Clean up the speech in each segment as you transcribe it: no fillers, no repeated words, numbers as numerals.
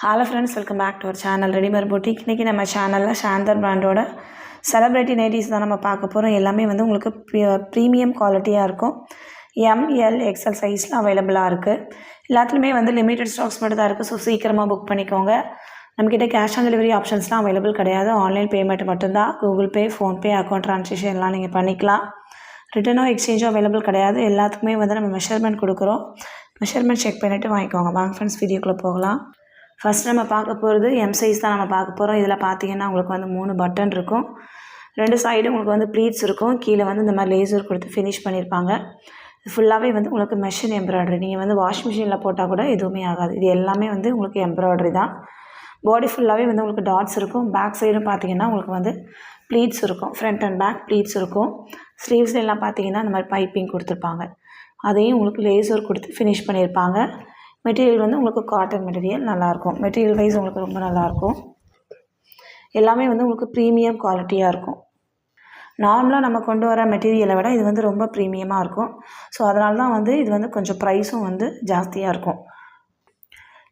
Hello friends, welcome back to our channel readymade boutique. இன்றைக்கி நம்ம சேனலில் சாந்தர் பிராண்டோட செலிப்ரிட்டி நைட்டிஸ் தான் நம்ம பார்க்க போகிறோம். எல்லாமே வந்து உங்களுக்கு ப்ரீமியம் குவாலிட்டியாக இருக்கும். எம்எல் எக்ஸ்எல் சைஸில் அவைலபிளாக இருக்குது. எல்லாத்துலேயுமே வந்து லிமிட்டட் ஸ்டாக்ஸ் மட்டும் தான் இருக்குது. ஸோ சீக்கிரமாக புக் பண்ணிக்கோங்க. நம்மக்கிட்ட கேஷ் ஆன் டெலிவரி ஆப்ஷன்ஸ்லாம் அவைலபிள் கிடையாது. ஆன்லைன் பேமெண்ட் மட்டும்தான். Google Pay, PhonePe, account transaction எல்லாம் நீங்கள் பண்ணிக்கலாம். ரிட்டனோ எக்ஸ்சேஞ்சோ அவைலபிள் கிடையாது. எல்லாத்துக்குமே வந்து நம்ம மெஷர்மெண்ட் கொடுக்குறோம். மெஷர்மெண்ட் செக் பண்ணிவிட்டு வாங்கிக்கோங்க. வாங்க ஃப்ரெண்ட்ஸ், வீடியோக்குள்ளே போகலாம். ஃபஸ்ட் நம்ம பார்க்க போகிறது எம் சைஸ் தான் நம்ம பார்க்க போகிறோம். இதில் பார்த்தீங்கன்னா உங்களுக்கு வந்து 3 பட்டன் இருக்கும். 2 சைடும் உங்களுக்கு வந்து ப்ளீட்ஸ் இருக்கும். கீழே வந்து இந்த மாதிரி லேசர் கொடுத்து ஃபினிஷ் பண்ணியிருப்பாங்க. இது ஃபுல்லாகவே வந்து உங்களுக்கு மெஷின் எம்ப்ராய்டரி. நீங்கள் வந்து வாஷிங் மிஷினில் போட்டால் கூட எதுவுமே ஆகாது. இது எல்லாமே வந்து உங்களுக்கு எம்ப்ராய்டரி தான். பாடி ஃபுல்லாகவே வந்து உங்களுக்கு டாட்ஸ் இருக்கும். பேக் சைடும் பார்த்தீங்கன்னா உங்களுக்கு வந்து ப்ளீட்ஸ் இருக்கும். ஃப்ரண்ட் அண்ட் பேக் ப்ளீட்ஸ் இருக்கும். ஸ்லீவ்ஸ் எல்லாம் பார்த்தீங்கன்னா இந்த மாதிரி பைப்பிங் கொடுத்துருப்பாங்க. அதையும் உங்களுக்கு லேசர் கொடுத்து ஃபினிஷ் பண்ணியிருப்பாங்க. மெட்டீரியல் வந்து உங்களுக்கு காட்டன் மெட்டீரியல் நல்லாயிருக்கும். மெட்டீரியல் வைஸ் உங்களுக்கு ரொம்ப நல்லாயிருக்கும். எல்லாமே வந்து உங்களுக்கு ப்ரீமியம் குவாலிட்டியாக இருக்கும். நார்மலாக நம்ம கொண்டு வர மெட்டீரியலை விட இது வந்து ரொம்ப ப்ரீமியமாக இருக்கும். ஸோ அதனால தான் வந்து இது வந்து கொஞ்சம் ப்ரைஸும் வந்து ஜாஸ்தியாக இருக்கும்.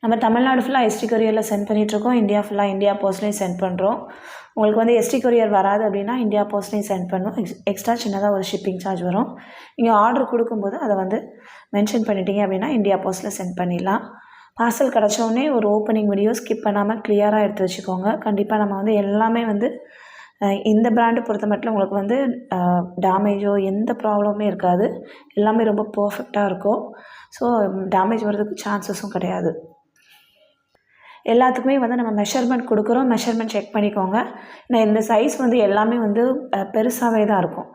நம்ம தமிழ்நாடு ஃபுல்லாக எஸ்டி கொரியரில் சென்ட் பண்ணிகிட்ருக்கோம். இந்தியா ஃபுல்லாக இந்தியா போஸ்ட்லேயும் சென்ட் பண்ணுறோம். உங்களுக்கு வந்து எஸ்டி கொரியர் வராது அப்படின்னா இந்தியா போஸ்ட்லேயும் சென்ட் பண்ணுவோம். எக்ஸ்ட்ரா சின்னதாக ஒரு ஷிப்பிங் சார்ஜ் வரும். நீங்கள் ஆர்டர் கொடுக்கும்போது அதை வந்து மென்ஷன் பண்ணிட்டீங்க அப்படின்னா இந்தியா போஸ்ட்டில் சென்ட் பண்ணிடலாம். பார்சல் கிடச்சோடனே ஒரு ஓப்பனிங் வீடியோ ஸ்கிப் பண்ணாமல் கிளியராக எடுத்து வச்சுக்கோங்க. கண்டிப்பாக நம்ம வந்து எல்லாமே வந்து இந்த பிராண்டு பொறுத்த மட்டும் உங்களுக்கு வந்து டேமேஜோ எந்த ப்ராப்ளமே இருக்காது. எல்லாமே ரொம்ப பர்ஃபெக்டாக இருக்கும். ஸோ டேமேஜ் வர்றதுக்கு சான்சஸும் கிடையாது. எல்லாத்துக்குமே வந்து நம்ம மெஷர்மெண்ட் கொடுக்குறோம். மெஷர்மெண்ட் செக் பண்ணிக்கோங்க. ஏன்னா இந்த சைஸ் வந்து எல்லாமே வந்து பெருசாகவே தான் இருக்கும்.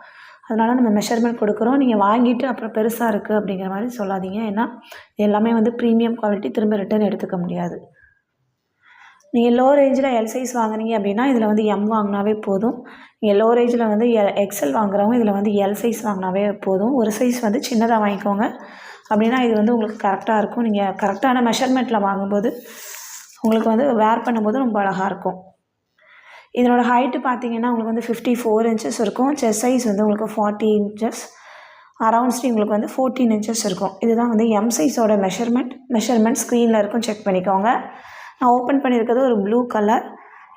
அதனால் நம்ம மெஷர்மெண்ட் கொடுக்குறோம். நீங்கள் வாங்கிட்டு அப்புறம் பெருசாக இருக்குது அப்படிங்கிற மாதிரி சொல்லாதீங்க. ஏன்னா எல்லாமே வந்து ப்ரீமியம் குவாலிட்டி, திரும்ப ரிட்டர்ன் எடுத்துக்க முடியாது. நீங்கள் லோ ரேஞ்சில் எல் சைஸ் வாங்குனீங்க அப்படின்னா இதில் வந்து எம் வாங்கினாவே போதும். நீங்கள் லோ ரேஞ்சில் வந்து எக்ஸ்எல் வாங்குறவங்க இதில் வந்து எல் சைஸ் வாங்கினாவே போதும். ஒரு சைஸ் வந்து சின்னதாக வாங்கிக்கோங்க. அப்படின்னா இது வந்து உங்களுக்கு கரெக்டாக இருக்கும். நீங்கள் கரெக்டான மெஷர்மெண்ட்டில் வாங்கும்போது உங்களுக்கு வந்து வேர் பண்ணும்போது ரொம்ப அழகாக இருக்கும். இதனோட ஹைட்டு பார்த்தீங்கன்னா உங்களுக்கு வந்து 54 இன்ச்சஸ் இருக்கும். செஸ்ட் சைஸ் வந்து உங்களுக்கு 40 இன்ச்சஸ். அரவுண்ட்ஸ்டி உங்களுக்கு வந்து 14 இன்ச்சஸ் இருக்கும். இதுதான் வந்து எம் சைஸோட மெஷர்மெண்ட் ஸ்க்ரீனில் இருக்கும். செக் பண்ணிக்கோங்க. நான் ஓப்பன் பண்ணியிருக்கிறது ஒரு ப்ளூ கலர்.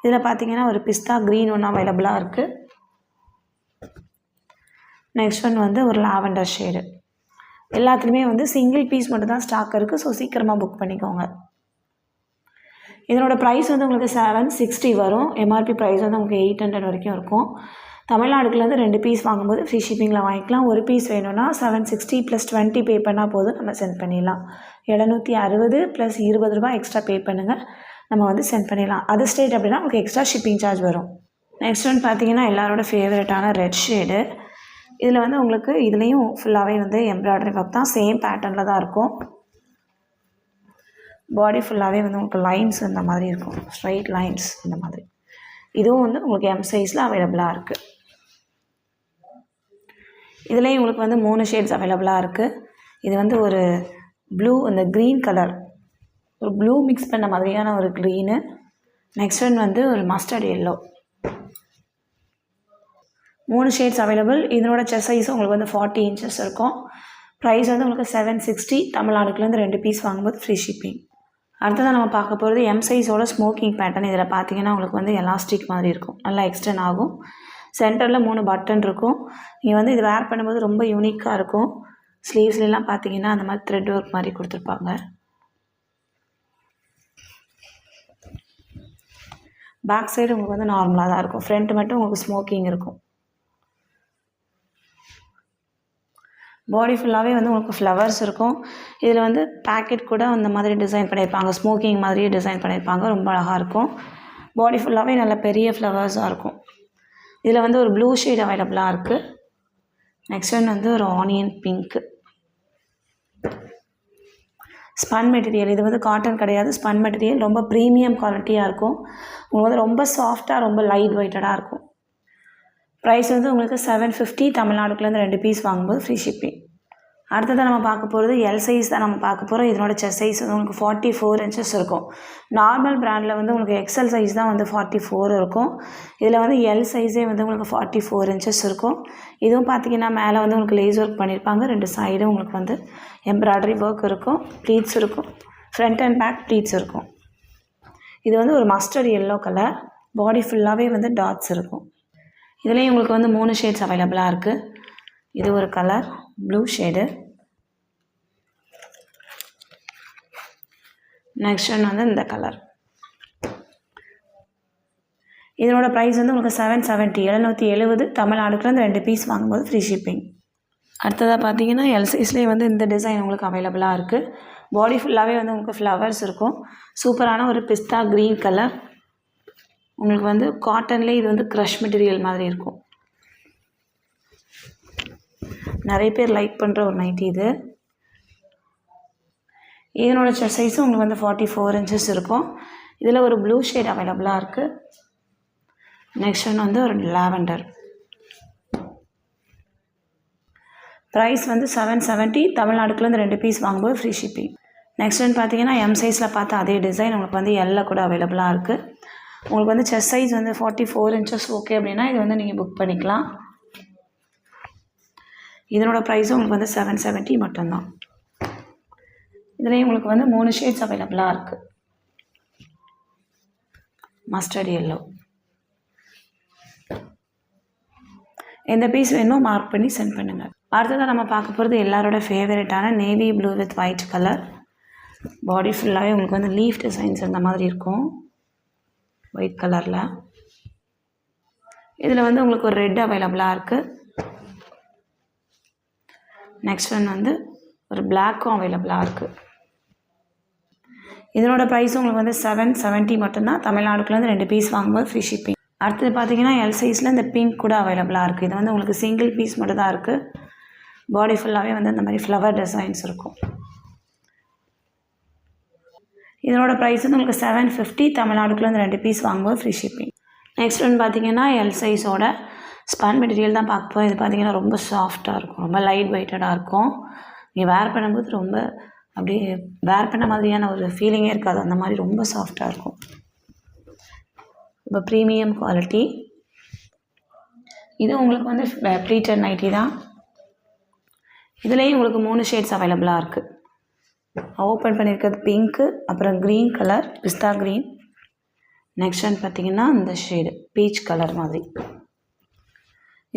இதில் பார்த்தீங்கன்னா ஒரு பிஸ்தா க்ரீன் ஒன்று அவைலபிளாக இருக்குது. நெக்ஸ்ட் ஒன் வந்து ஒரு லாவெண்டர் ஷேடு. எல்லாத்துலேயுமே வந்து சிங்கிள் பீஸ் மட்டும் தான் ஸ்டாக் இருக்குது. ஸோ சீக்கிரமாக புக் பண்ணிக்கோங்க. இதனோட ப்ரைஸ் வந்து உங்களுக்கு 760 வரும். எம்ஆர்பி ப்ரைஸ் வந்து உங்களுக்கு 800 வரைக்கும் இருக்கும். தமிழ்நாடுக்குலேருந்து 2 பீஸ் வாங்கும்போது ஃப்ரீ ஷிப்பிங்கில் வாங்கிக்கலாம். ஒரு பீஸ் வேணும்னா 760 + 20 பே பண்ணால் போதும், நம்ம சென்ட் பண்ணிடலாம். 760 + 20 ரூபா எக்ஸ்ட்ரா பே பண்ணுங்கள், நம்ம வந்து சென்ட் பண்ணிடலாம். அதர் ஸ்டேட் அப்படின்னா உங்களுக்கு எக்ஸ்ட்ரா ஷிப்பிங் சார்ஜ் வரும். நெக்ஸ்ட் ஒன் பார்த்தீங்கன்னா எல்லாரோட ஃபேவரட்டான ரெட் ஷேடு. இதில் வந்து உங்களுக்கு இதுலேயும் ஃபுல்லாகவே வந்து எம்ப்ராய்டரி ஒர்க் தான். சேம் பேட்டர்னில் தான் இருக்கும். பாடி ஃபுல்லாகவே வந்து உங்களுக்கு லைன்ஸ் இந்த மாதிரி இருக்கும். ஸ்ட்ரைட் லைன்ஸ் இந்த மாதிரி. இதுவும் வந்து உங்களுக்கு எம் சைஸில் அவைலபிளாக இருக்குது. இதுலேயும் உங்களுக்கு வந்து 3 ஷேட்ஸ் அவைலபிளாக இருக்குது. இது வந்து ஒரு ப்ளூ, அந்த க்ரீன் கலர், ஒரு ப்ளூ மிக்ஸ் பண்ண மாதிரியான ஒரு க்ரீனு. நெக்ஸ்ட் ஒன் வந்து ஒரு மஸ்டர்ட் எல்லோ. 3 shades available. இதனோட செஸ்ட் சைஸ் உங்களுக்கு வந்து 40 இன்ச்சஸ் இருக்கும். ப்ரைஸ் வந்து உங்களுக்கு 760. தமிழ்நாடுக்குலேருந்து 2 பீஸ் வாங்கும்போது ஃப்ரீ ஷிப்பிங். அடுத்ததான் நம்ம பார்க்க போகிறது எம் சைஸோட ஸ்மோக்கிங் பேட்டர்ன். இதில் பார்த்தீங்கன்னா உங்களுக்கு வந்து எலாஸ்டிக் மாதிரி இருக்கும். நல்லா எக்ஸ்டெண்ட் ஆகும். சென்டரில் 3 பட்டன் இருக்கும். நீங்கள் வந்து இது வேர் பண்ணும்போது ரொம்ப யூனிக்காக இருக்கும். ஸ்லீவ்ஸ்லாம் பார்த்தீங்கன்னா அந்த மாதிரி த்ரெட் ஒர்க் மாதிரி கொடுத்துருப்பாங்க. பேக் சைடு உங்களுக்கு வந்து நார்மலாக தான் இருக்கும். ஃப்ரண்ட் மட்டும் உங்களுக்கு ஸ்மோக்கிங் இருக்கும். பாடி ஃபுல்லாகவே வந்து உங்களுக்கு ஃப்ளவர்ஸ் இருக்கும். இதில் வந்து பேக்கெட் கூட அந்த மாதிரி டிசைன் பண்ணியிருப்பாங்க. ஸ்மோக்கிங் மாதிரியே டிசைன் பண்ணியிருப்பாங்க. ரொம்ப அழகாக இருக்கும். பாடி ஃபுல்லாகவே நல்ல பெரிய ஃப்ளவர்ஸாக இருக்கும். இதில் வந்து ஒரு ப்ளூ ஷேட் அவைலபிளாக இருக்குது. நெக்ஸ்ட் ஒன் வந்து ஒரு ஆனியன் பிங்க்கு. Spun material. இது வந்து காட்டன் கிடையாது, ஸ்பன் மெட்டீரியல். ரொம்ப ப்ரீமியம் குவாலிட்டியாக இருக்கும். உங்களுக்கு வந்து ரொம்ப சாஃப்டாக, ரொம்ப லைட் வெயிட்டடாக இருக்கும். ப்ரைஸ் வந்து உங்களுக்கு 750. தமிழ்நாடுக்குலேருந்து 2 பீஸ் வாங்கும்போது ஃப்ரீ ஷிப்பிங். அடுத்ததான் நம்ம பார்க்க போகிறது எல் சைஸ் தான் நம்ம பார்க்க போகிறோம். இதனோட செஸ்ட் சைஸ் வந்து உங்களுக்கு 44 இன்ச்சஸ் இருக்கும். நார்மல் பிராண்டில் வந்து உங்களுக்கு எக்ஸ்எல் சைஸ் தான் வந்து 44 இருக்கும். இதில் வந்து எல் சைஸே வந்து உங்களுக்கு 44 இன்ச்சஸ் இருக்கும். இதுவும் பார்த்தீங்கன்னா மேலே வந்து உங்களுக்கு லேஸ் ஒர்க் பண்ணியிருப்பாங்க. 2 சைடும் உங்களுக்கு வந்து எம்ப்ராய்டரி ஒர்க் இருக்கும். ப்ளீட்ஸ் இருக்கும். ஃப்ரண்ட் அண்ட் பேக் ப்ளீட்ஸ் இருக்கும். இது வந்து ஒரு மஸ்டர்ட் எல்லோ கலர், பாடி ஃபுல்லாகவே வந்து டாட்ஸ் இருக்கும். இதுலேயும் உங்களுக்கு வந்து 3 ஷேட்ஸ் அவைலபிளாக இருக்குது. இது ஒரு colour blue shade. Next one வந்து இந்த கலர். இதனோட ப்ரைஸ் வந்து உங்களுக்கு 770 770 தமிழ்நாடுக்குள்ள 2 பீஸ் வாங்கும்போது ஃப்ரீ ஷிப்பிங். அடுத்ததாக பார்த்தீங்கன்னா எல் சைஸ்லேயே வந்து இந்த டிசைன் உங்களுக்கு அவைலபிளாக இருக்குது. பாடி ஃபுல்லாகவே வந்து உங்களுக்கு ஃப்ளவர்ஸ் இருக்கும். சூப்பரான ஒரு பிஸ்தா க்ரீன் கலர். உங்களுக்கு வந்து காட்டன்லேயே இது வந்து க்ரஷ் மெட்டீரியல் மாதிரி இருக்கும். நிறைய பேர் லைக் பண்ணுற ஒரு நைட்டி இது. இதனோட செஸ்ட் சைஸும் உங்களுக்கு வந்து 44 inches இருக்கும். இதில் ஒரு ப்ளூ ஷேட் அவைலபிளாக இருக்குது. நெக்ஸ்ட் ஒன் வந்து ஒரு லாவெண்டர். ப்ரைஸ் வந்து 770 தமிழ்நாடுக்குள்ள 2 பீஸ் வாங்கும்போது ஃப்ரீ ஷிப்பிங். நெக்ஸ்ட் ஒன் பார்த்தீங்கன்னா எம் சைஸில் பார்த்தா அதே டிசைன் உங்களுக்கு வந்து எல்ல கூட அவைலபிளாக இருக்குது. உங்களுக்கு வந்து செஸ்ட் சைஸ் வந்து 44 inches ஓகே அப்படின்னா இது வந்து நீங்கள் புக் பண்ணிக்கலாம். இதனோட ப்ரைஸும் உங்களுக்கு வந்து 770 மட்டும்தான். இதுலேயும் உங்களுக்கு வந்து 3 ஷேட்ஸ் அவைலபிளாக இருக்குது. Mustard yellow. எந்த பீஸ் வேணுமோ மார்க் பண்ணி சென்ட் பண்ணுங்கள். அடுத்ததாக நம்ம பார்க்க போகிறது எல்லாரோட ஃபேவரட்டான navy blue with white colour. Body ஃபுல்லாகவே உங்களுக்கு வந்து லீஃப் டிசைன்ஸ் இந்த மாதிரி இருக்கும் ஒயிட் கலரில். இதில் வந்து உங்களுக்கு ஒரு ரெட் அவைலபிளாக இருக்குது. நெக்ஸ்ட் ஒன் வந்து ஒரு பிளாக்கும் அவைலபிளாக இருக்குது. இதனோட ப்ரைஸும் உங்களுக்கு வந்து 770 மட்டும்தான். தமிழ்நாடுக்குள்ள 2 பீஸ் வாங்கும்போது ஃப்ரீ ஷிப்பிங். அடுத்தது பார்த்தீங்கன்னா எல் சைஸில் இந்த பிங்க் கூட அவைலபிளாக இருக்குது. இது வந்து உங்களுக்கு சிங்கிள் பீஸ் மட்டும் தான் இருக்குது. பாடி ஃபுல்லாகவே வந்து இந்த மாதிரி ஃப்ளவர் டிசைன்ஸ் இருக்கும். இதனோட ப்ரைஸ் வந்து உங்களுக்கு 750 தமிழ்நாடுக்குள்ள 2 பீஸ் வாங்கும்போது ஃப்ரீ ஷிப்பிங். நெக்ஸ்ட் ஒன்று பார்த்தீங்கன்னா எல் சைஸோட ஸ்பன் மெட்டீரியல் தான் பார்க்க போகிறோம். இது பார்த்தீங்கன்னா ரொம்ப சாஃப்டாக இருக்கும், ரொம்ப லைட் வெயிட்டடாக இருக்கும். நீங்கள் வேர் பண்ணும்போது ரொம்ப அப்படியே வேர் பண்ண மாதிரியான ஒரு ஃபீலிங்கே இருக்காது. அந்த மாதிரி ரொம்ப சாஃப்டாக இருக்கும். ரொம்ப ப்ரீமியம் குவாலிட்டி. இது உங்களுக்கு வந்து ப்ளீட்டட் நைட்டி தான். இதுலேயும் உங்களுக்கு 3 ஷேட்ஸ் அவைலபிளாக இருக்குது. ஓப்பன் பண்ணியிருக்கிறது பிங்க்கு, அப்புறம் க்ரீன் கலர், பிஸ்தா க்ரீன். நெக்ஸ்ட் ஒன் பார்த்தீங்கன்னா இந்த ஷேடு பீச் கலர் மாதிரி.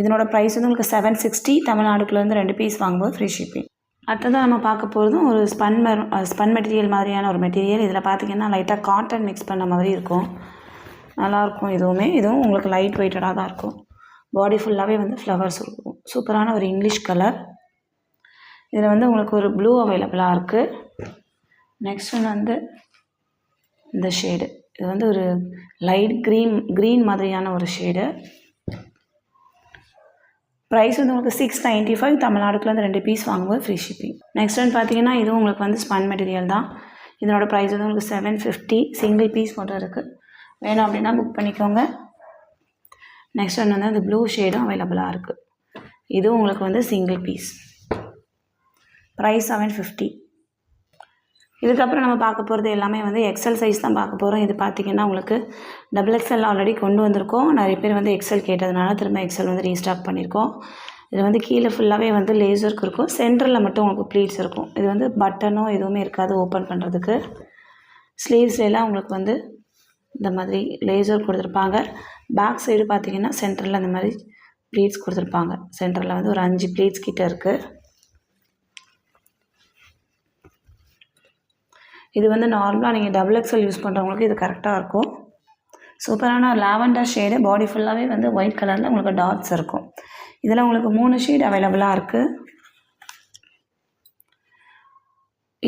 இதனோட ப்ரைஸ் வந்து உங்களுக்கு 760 தமிழ்நாடுக்குள்ள 2 பீஸ் வாங்கும்போது ஃப்ரீ ஷிப்பிங். அடுத்ததாக நம்ம பார்க்க போகிறதும் ஒரு ஸ்பன் மெட்டீரியல் மாதிரியான ஒரு மெட்டீரியல். இதில் பார்த்தீங்கன்னா லைட்டாக காட்டன் மிக்ஸ் பண்ண மாதிரி இருக்கும். நல்லாயிருக்கும். இதுவும் உங்களுக்கு லைட் வெயிட்டடாக தான் இருக்கும். பாடி ஃபுல்லாகவே வந்து ஃப்ளவர்ஸ் இருக்கும். சூப்பரான ஒரு இங்கிலீஷ் கலர். இதில் வந்து உங்களுக்கு ஒரு ப்ளூ அவைலபிளாக இருக்குது. நெக்ஸ்ட் ஒன்று வந்து இந்த ஷேடு. இது வந்து ஒரு லைட் க்ரீன் மாதிரியான ஒரு ஷேடு. ப்ரைஸ் வந்து உங்களுக்கு 695 தமிழ்நாடுக்குள்ள 2 பீஸ் வாங்கும்போது ஃப்ரீ ஷிப்பிங். நெக்ஸ்ட் ஒன்று பார்த்தீங்கன்னா இதுவும் உங்களுக்கு வந்து ஸ்பன் மெட்டீரியல் தான். இதனோட ப்ரைஸ் வந்து உங்களுக்கு 750. சிங்கிள் பீஸ் மட்டும் இருக்குது. வேணும் அப்படின்னா புக் பண்ணிக்கோங்க. நெக்ஸ்ட் ஒன்று வந்து அந்த ப்ளூ ஷேடும் அவைலபிளாக இருக்குது. இதுவும் உங்களுக்கு வந்து சிங்கிள் பீஸ். ப்ரைஸ் 750. இதுக்கப்புறம் நம்ம பார்க்க போகிறது எல்லாமே வந்து எக்ஸல் சைஸ் தான் பார்க்க போகிறோம். இது பார்த்திங்கன்னா உங்களுக்கு XXL ஆல்ரெடி கொண்டு வந்திருக்கோம். நிறைய பேர் வந்து எக்ஸல் கேட்டதுனால திரும்ப எக்ஸல் வந்து ரீஸ்டாக் பண்ணியிருக்கோம். இது வந்து கீழே ஃபுல்லாகவே வந்து லேசருக்கு இருக்கும். சென்டரில் மட்டும் உங்களுக்கு ப்ளீட்ஸ் இருக்கும். இது வந்து பட்டனோ எதுவுமே இருக்காது ஓப்பன் பண்ணுறதுக்கு. ஸ்லீவ்ஸ்லாம் உங்களுக்கு வந்து இந்த மாதிரி லேசர் கொடுத்துருப்பாங்க. பேக் சைடு பார்த்திங்கன்னா சென்டரில் இந்த மாதிரி ப்ளீட்ஸ் கொடுத்துருப்பாங்க. சென்டரில் வந்து ஒரு 5 ப்ளீட்ஸ் கிட்டே இருக்குது. இது வந்து நார்மலாக நீங்கள் XXL யூஸ் பண்ணுறவங்களுக்கு இது கரெக்டாக இருக்கும். சூப்பரான லாவெண்டர் ஷேடு. பாடி ஃபுல்லாகவே வந்து ஒயிட் கலரில் உங்களுக்கு டாட்ஸ் இருக்கும். இதில் உங்களுக்கு 3 ஷேடு அவைலபிளாக இருக்குது.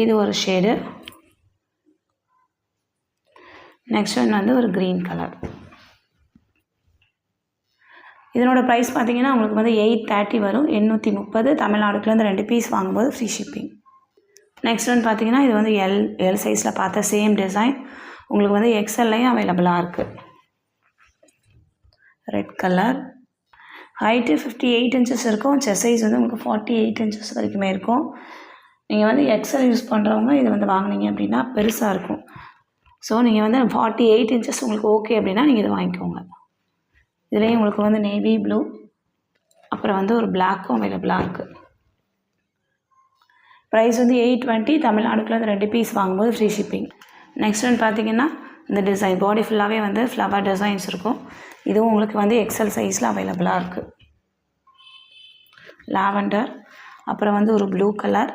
இது ஒரு ஷேடு. நெக்ஸ்ட் ஒன் வந்து ஒரு க்ரீன் கலர். இதனோட ப்ரைஸ் பார்த்தீங்கன்னா உங்களுக்கு வந்து 830 வரும். 830 தமிழ்நாடுக்குள்ள 2 பீஸ் வாங்கும்போது ஃப்ரீ ஷிப்பிங். நெக்ஸ்ட் ஒன் பார்த்தீங்கன்னா இது வந்து எல் சைஸில் பார்த்த சேம் டிசைன் உங்களுக்கு வந்து XLலையும் அவைலபிளாக இருக்குது. Red colour. ஹைட்டு 58 inches இருக்கும். செஸ்ட் சைஸ் வந்து உங்களுக்கு 48 inches வரைக்குமே இருக்கும். நீங்கள் வந்து XL யூஸ் பண்ணுறவங்க இது வந்து வாங்கினீங்க அப்படின்னா பெருசாக இருக்கும். ஸோ நீங்கள் வந்து 48 inches உங்களுக்கு ஓகே அப்படின்னா நீங்கள் இதை வாங்கிக்கோங்க. இதுலேயும் உங்களுக்கு வந்து நேவி ப்ளூ அப்புறம் வந்து ஒரு பிளாக்கும் அவைலபிளாக இருக்குது. ப்ரைஸ் வந்து 820 தமிழ்நாடுக்குள்ள 2 பீஸ் வாங்கும்போது ஃப்ரீ ஷிப்பிங். நெக்ஸ்ட் ஒன் பார்த்தீங்கன்னா இந்த டிசைன் பாடி ஃபுல்லாகவே வந்து ஃப்ளவர் டிசைன்ஸ் இருக்கும். இதுவும் உங்களுக்கு வந்து எக்ஸல் சைஸில் அவைலபிளாக இருக்குது. லாவெண்டர், அப்புறம் வந்து ஒரு ப்ளூ கலர்,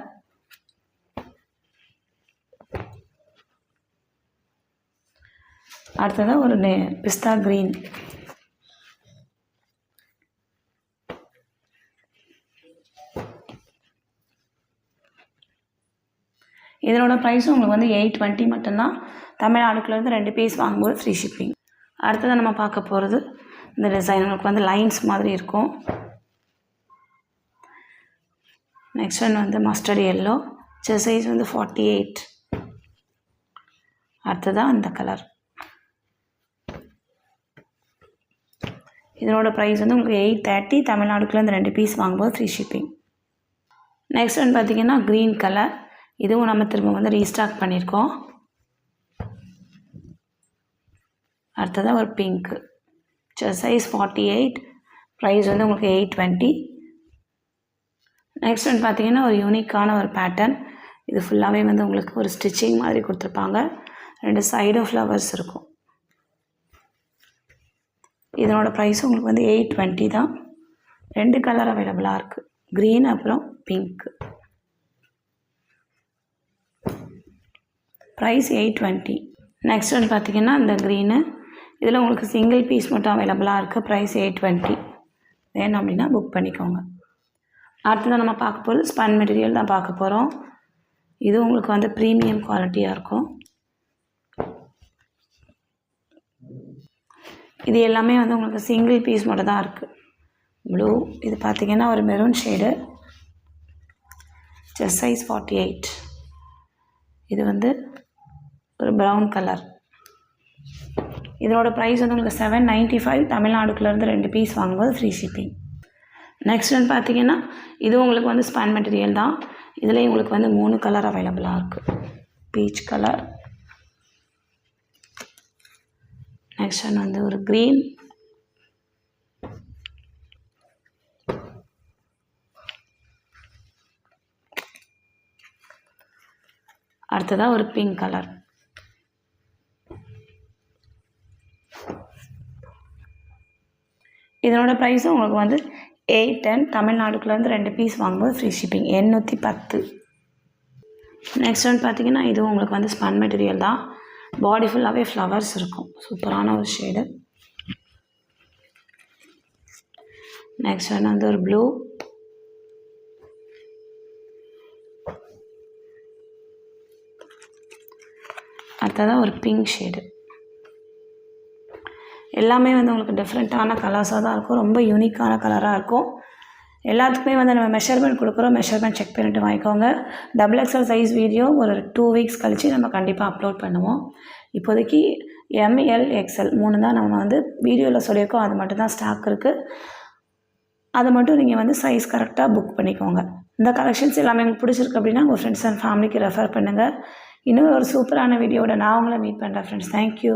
அடுத்ததாக ஒரு பிஸ்தா க்ரீன், இதனோட ப்ரைஸும் உங்களுக்கு வந்து 820 மட்டும்தான். தமிழ்நாடுக்குள்ளேருந்து 2 பீஸ் வாங்கும்போது ஃப்ரீ ஷிப்பிங். அடுத்ததாக நம்ம பார்க்க போகிறது இந்த டிசைன் உங்களுக்கு வந்து லைன்ஸ் மாதிரி இருக்கும். நெக்ஸ்ட் ஒன் வந்து மஸ்டர்ட் எல்லோ, செஸ்ட் சைஸ் வந்து 48. அடுத்ததாக அந்த கலர். இதனோட ப்ரைஸ் வந்து உங்களுக்கு 830. தமிழ்நாடுக்குள்ளேருந்து 2 பீஸ் வாங்கும்போது ஃப்ரீ ஷிப்பிங். நெக்ஸ்ட் ஒன் பார்த்திங்கன்னா க்ரீன் கலர். இதுவும் நம்ம திரும்ப வந்து ரீஸ்டாக் பண்ணியிருக்கோம். அடுத்ததாக ஒரு பிங்க்கு, செஸ்ட் சைஸ் 48, ப்ரைஸ் வந்து உங்களுக்கு 820. நெக்ஸ்ட் ஒன் பார்த்திங்கன்னா ஒரு யூனிக்கான ஒரு பேட்டர்ன். இது ஃபுல்லாகவே வந்து உங்களுக்கு ஒரு ஸ்டிச்சிங் மாதிரி கொடுத்துருப்பாங்க. 2 சைடும் ஃப்ளவர்ஸ் இருக்கும். இதனோட ப்ரைஸ் உங்களுக்கு வந்து 820 தான். 2 கலர் அவைலபிளாக இருக்குது, க்ரீன் அப்புறம் பிங்க்கு. ப்ரைஸ் 820. நெக்ஸ்ட் ஒன் பார்த்திங்கன்னா இந்த க்ரீனு, இதில் உங்களுக்கு சிங்கிள் பீஸ் மட்டும் அவைலபிளாக இருக்குது. ப்ரைஸ் 820. வேணும் அப்படின்னா புக் பண்ணிக்கோங்க. அடுத்ததான் நம்ம பார்க்க போகிறது ஸ்பன் மெட்டீரியல் தான் பார்க்க போகிறோம். இது உங்களுக்கு வந்து ப்ரீமியம் குவாலிட்டியாக இருக்கும். இது எல்லாமே வந்து உங்களுக்கு சிங்கிள் பீஸ் மட்டும் தான் இருக்குது. ப்ளூ, இது பார்த்திங்கன்னா ஒரு மெரூன் ஷேடு, செஸ்ட் சைஸ் 48. இது வந்து ஒரு ப்ரௌன் கலர். இதனோட ப்ரைஸ் வந்து உங்களுக்கு 795. தமிழ்நாடுக்குள்ளேருந்து 2 பீஸ் வாங்கும்போது ஃப்ரீ ஷிப்பிங். நெக்ஸ்ட் ஒன் பார்த்திங்கன்னா இது உங்களுக்கு வந்து ஸ்பன் மெட்டீரியல் தான். இதுலேயும் உங்களுக்கு வந்து 3 கலர் அவைலபிளாக இருக்குது. பீச் கலர், நெக்ஸ்ட் ஒன் வந்து ஒரு க்ரீன், அடுத்ததாக ஒரு பிங்க் கலர். இதனோட ப்ரைஸும் உங்களுக்கு வந்து 810. தமிழ்நாடுக்குள்ளேருந்து 2 பீஸ் வாங்கும்போது ஃப்ரீ ஷிப்பிங் 810. நெக்ஸ்ட் ஒன் பார்த்திங்கன்னா இதுவும் உங்களுக்கு வந்து ஸ்பன் மெட்டீரியல் தான். பாடி ஃபுல்லாகவே ஃப்ளவர்ஸ் இருக்கும். சூப்பரான ஒரு ஷேடு. நெக்ஸ்ட் ஒன் வந்து ஒரு ப்ளூ, அடுத்ததாக ஒரு பிங்க் ஷேடு. எல்லாமே வந்து உங்களுக்கு டிஃப்ரெண்ட்டான கலர்ஸாக தான் இருக்கும். ரொம்ப யூனிக்கான கலராக இருக்கும். எல்லாத்துக்குமே வந்து நம்ம மெஷர்மெண்ட் கொடுக்குறோம். மெஷர்மெண்ட் செக் பண்ணிவிட்டு வாங்கிக்கோங்க. XXL சைஸ் வீடியோ ஒரு 2 வீக்ஸ் கழித்து நம்ம கண்டிப்பாக அப்லோட் பண்ணுவோம். இப்போதைக்கு ML XL 3 தான் நம்ம வந்து வீடியோவில் சொல்லியிருக்கோம். அது மட்டும் தான் ஸ்டாக் இருக்குது. அதை மட்டும் நீங்கள் வந்து சைஸ் கரெக்டாக புக் பண்ணிக்கோங்க. இந்த கலெக்ஷன்ஸ் எல்லாமே உங்களுக்கு பிடிச்சிருக்கு அப்படின்னா உங்கள் ஃப்ரெண்ட்ஸ் அண்ட் ஃபேமிலிக்கு ரெஃபர் பண்ணுங்கள். இன்னும் ஒரு சூப்பரான வீடியோவோட நான் உங்களை மீட் பண்ணுறேன் ஃப்ரெண்ட்ஸ். தேங்க்யூ.